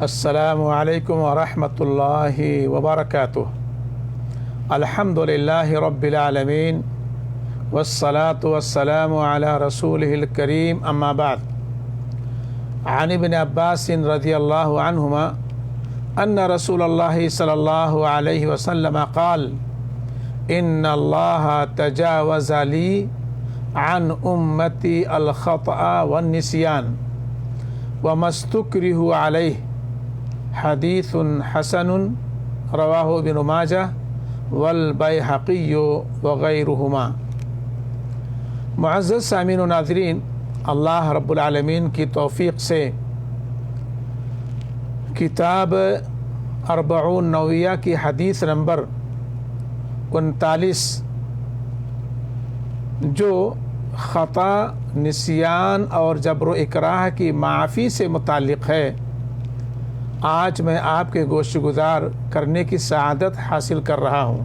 السلام علیکم ورحمۃ اللہ وبرکاتہ۔ الحمدللہ رب العالمین والصلاة والسلام علی رسولہ الکریم، اما بعد۔ عن ابن عباس رضی اللہ عنہما ان رسول اللہ صلی اللہ علیہ وسلم قال ان اللہ تجاوز لی عن امتی الخطأ والنسیان وما استکرہ علیہ، حدیث حسن رواہ ابن ماجہ والبیہقی وغیرہما۔ معزز سامعین و ناظرین، اللہ رب العالمین کی توفیق سے کتاب اربعون نوویہ کی حدیث نمبر 39 جو خطا، نسیان اور جبر و اکراہ کی معافی سے متعلق ہے، آج میں آپ کے گوش گزار کرنے کی سعادت حاصل کر رہا ہوں۔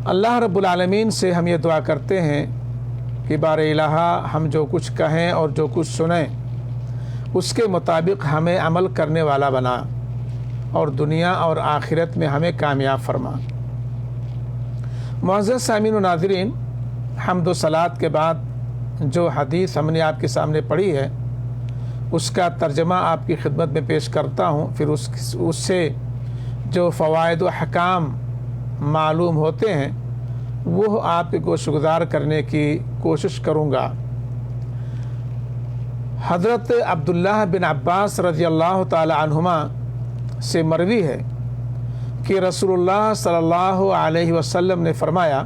اللہ رب العالمین سے ہم یہ دعا کرتے ہیں کہ بار الہ ہم جو کچھ کہیں اور جو کچھ سنیں اس کے مطابق ہمیں عمل کرنے والا بنا اور دنیا اور آخرت میں ہمیں کامیاب فرما۔ معزز سامعین و ناظرین، حمد و صلوات کے بعد جو حدیث ہم نے آپ کے سامنے پڑھی ہے اس کا ترجمہ آپ کی خدمت میں پیش کرتا ہوں، پھر اس سے جو فوائد و حکام معلوم ہوتے ہیں وہ آپ کے گوش گزار کرنے کی کوشش کروں گا۔ حضرت عبداللہ بن عباس رضی اللہ تعالی عنہما سے مروی ہے کہ رسول اللہ صلی اللہ علیہ وسلم نے فرمایا،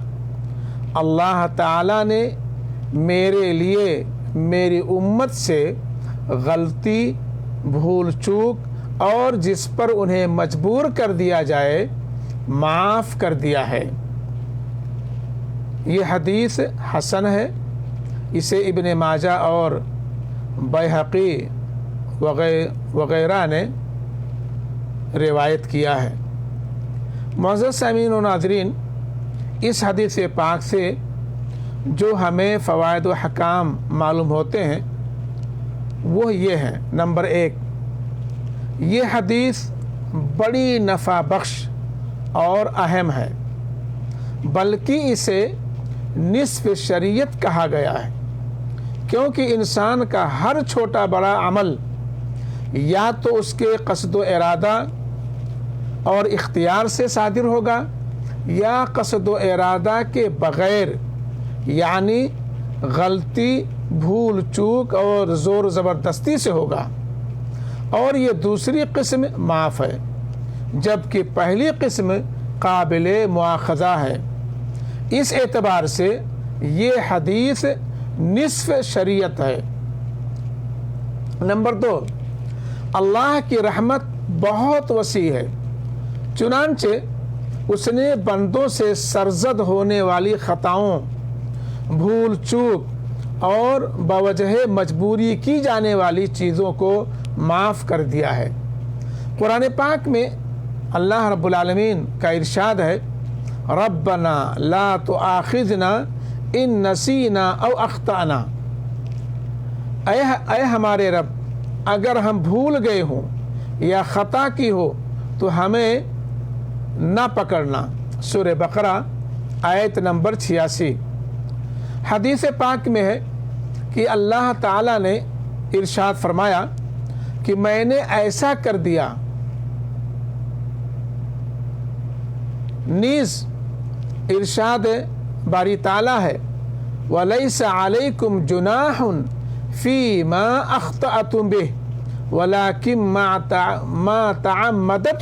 اللہ تعالی نے میرے لیے میری امت سے غلطی، بھول چوک اور جس پر انہیں مجبور کر دیا جائے معاف کر دیا ہے۔ یہ حدیث حسن ہے، اسے ابن ماجہ اور بیہقی وغیرہ نے روایت کیا ہے۔ معزز سامعین و ناظرین، اس حدیث پاک سے جو ہمیں فوائد و حکام معلوم ہوتے ہیں وہ یہ ہیں۔ نمبر 1، یہ حدیث بڑی نفع بخش اور اہم ہے، بلکہ اسے نصف شریعت کہا گیا ہے، کیونکہ انسان کا ہر چھوٹا بڑا عمل یا تو اس کے قصد و ارادہ اور اختیار سے صادر ہوگا یا قصد و ارادہ کے بغیر، یعنی غلطی، بھول چوک اور زور زبردستی سے ہوگا، اور یہ دوسری قسم معاف ہے، جبکہ پہلی قسم قابل مواخذہ ہے۔ اس اعتبار سے یہ حدیث نصف شریعت ہے۔ نمبر 2، اللہ کی رحمت بہت وسیع ہے، چنانچہ اس نے بندوں سے سرزد ہونے والی خطاؤں، بھول چوک اور بوجہ مجبوری کی جانے والی چیزوں کو معاف کر دیا ہے۔ قرآن پاک میں اللہ رب العالمین کا ارشاد ہے، ربنا لا تؤاخذنا ان نسینا او اخطأنا، اے ہمارے رب، اگر ہم بھول گئے ہوں یا خطا کی ہو تو ہمیں نہ پکڑنا۔ سورہ بقرہ آیت نمبر 86۔ حدیث پاک میں ہے کہ اللہ تعالیٰ نے ارشاد فرمایا کہ میں نے ایسا کر دیا۔ نیز ارشاد باری تعالیٰ ہے، وَلَيْسَ عَلَيْكُمْ جُنَاحٌ فِي مَا أَخْطَأْتُمْ بِهِ وَلَكِنْ مَا تَعَمَّدَتْ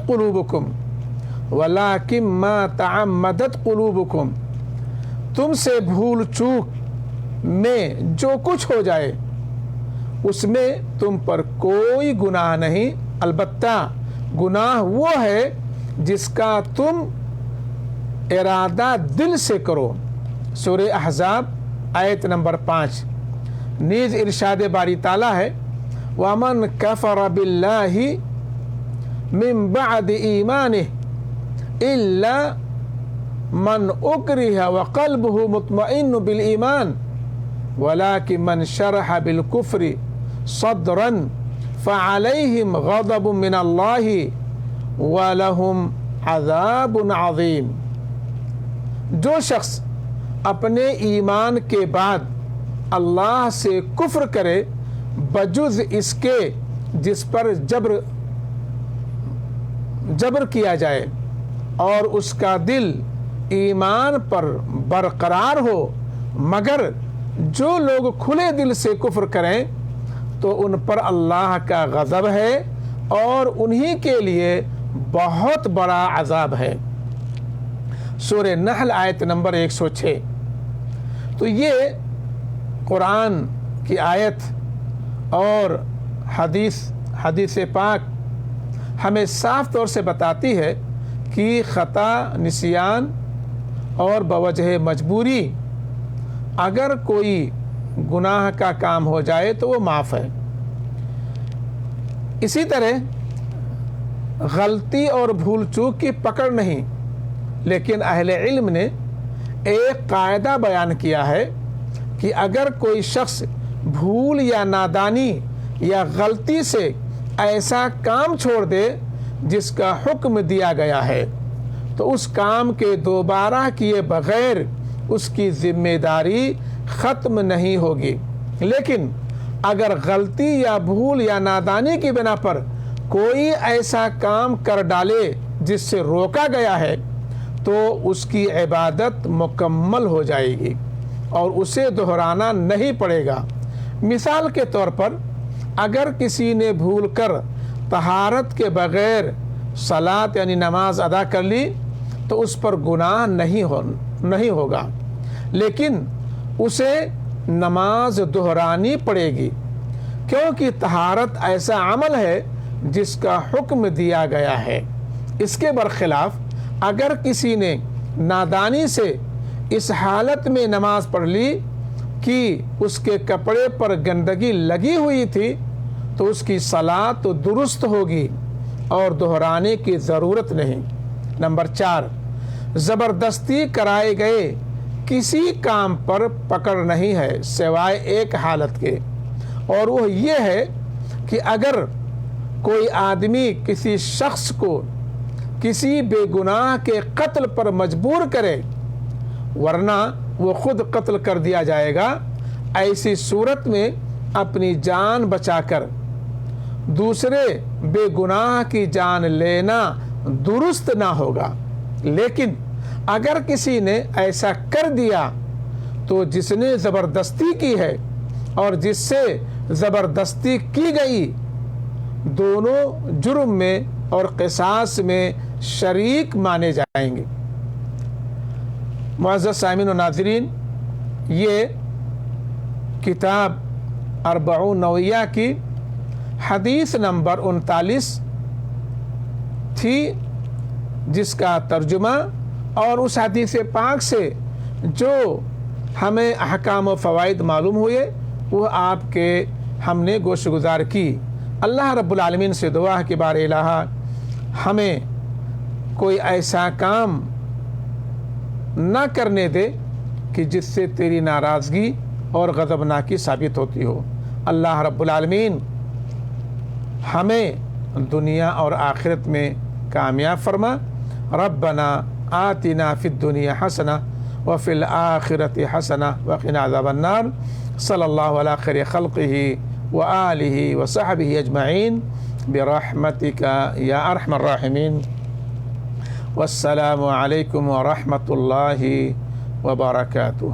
قُلُوبُكُمْ، تم سے بھول چوک میں جو کچھ ہو جائے اس میں تم پر کوئی گناہ نہیں، البتہ گناہ وہ ہے جس کا تم ارادہ دل سے کرو۔ سورہ احزاب آیت نمبر 5۔ نیز ارشاد باری تعالیٰ ہے، وَمَنْ كَفَرَ بِاللَّهِ مِنْ بَعْدِ إِيمَانِهِ إِلَّا مَنْ أُكْرِهَ وَقَلْبُهُ مُطْمَئِنٌ بِالْإِيمَانِ وَلَكِنْ مَنْ شَرَحَ بِالْكُفْرِ صَدْرًا فعلیہم غضب من اللہ ولہم عذاب عظیم۔ جو شخص اپنے ایمان کے بعد اللہ سے کفر کرے بجز اس کے جس پر جبر کیا جائے اور اس کا دل ایمان پر برقرار ہو، مگر جو لوگ کھلے دل سے کفر کریں تو ان پر اللہ کا غضب ہے اور انہی کے لیے بہت بڑا عذاب ہے۔ سورہ نحل آیت نمبر 106۔ تو یہ قرآن کی آیت اور حدیث پاک ہمیں صاف طور سے بتاتی ہے کہ خطا، نسیان اور بوجہ مجبوری اگر کوئی گناہ کا کام ہو جائے تو وہ معاف ہے۔ اسی طرح غلطی اور بھول چوک کی پکڑ نہیں، لیکن اہل علم نے ایک قاعدہ بیان کیا ہے کہ اگر کوئی شخص بھول یا نادانی یا غلطی سے ایسا کام چھوڑ دے جس کا حکم دیا گیا ہے تو اس کام کے دوبارہ کیے بغیر اس کی ذمہ داری ختم نہیں ہوگی، لیکن اگر غلطی یا بھول یا نادانی کی بنا پر کوئی ایسا کام کر ڈالے جس سے روکا گیا ہے تو اس کی عبادت مکمل ہو جائے گی اور اسے دہرانا نہیں پڑے گا۔ مثال کے طور پر اگر کسی نے بھول کر طہارت کے بغیر صلاۃ یعنی نماز ادا کر لی تو اس پر گناہ نہیں ہوگا، لیکن اسے نماز دہرانی پڑے گی، کیونکہ طہارت ایسا عمل ہے جس کا حکم دیا گیا ہے۔ اس کے برخلاف اگر کسی نے نادانی سے اس حالت میں نماز پڑھ لی کہ اس کے کپڑے پر گندگی لگی ہوئی تھی تو اس کی صلاۃ تو درست ہوگی اور دہرانے کی ضرورت نہیں۔ نمبر 4، زبردستی کرائے گئے کسی کام پر پکڑ نہیں ہے سوائے ایک حالت کے، اور وہ یہ ہے کہ اگر کوئی آدمی کسی شخص کو کسی بے گناہ کے قتل پر مجبور کرے ورنہ وہ خود قتل کر دیا جائے گا، ایسی صورت میں اپنی جان بچا کر دوسرے بے گناہ کی جان لینا درست نہ ہوگا۔ لیکن اگر کسی نے ایسا کر دیا تو جس نے زبردستی کی ہے اور جس سے زبردستی کی گئی دونوں جرم میں اور قصاص میں شریک مانے جائیں گے۔ معزز سامعین و ناظرین، یہ کتاب 40 نویہ کی حدیث نمبر 39 تھی، جس کا ترجمہ اور اس حدیث پاک سے جو ہمیں احکام و فوائد معلوم ہوئے وہ آپ کے ہم نے گوش گزار کی۔ اللہ رب العالمین سے دعا ہے کہ بار الہ ہمیں کوئی ایسا کام نہ کرنے دے کہ جس سے تیری ناراضگی اور غضبناکی ثابت ہوتی ہو۔ اللہ رب العالمین ہمیں دنیا اور آخرت میں کامیاب فرما۔ ربنا آتنا فی الدنیا حسنہ وفی الآخرۃ حسنہ وقنا عذاب النار۔ صلی اللہ علی خیر خلقہ وآلہ وصحبہ اجمعین برحمتک یا ارحم الراحمین۔ والسلام علیکم ورحمۃ اللہ وبرکاتہ۔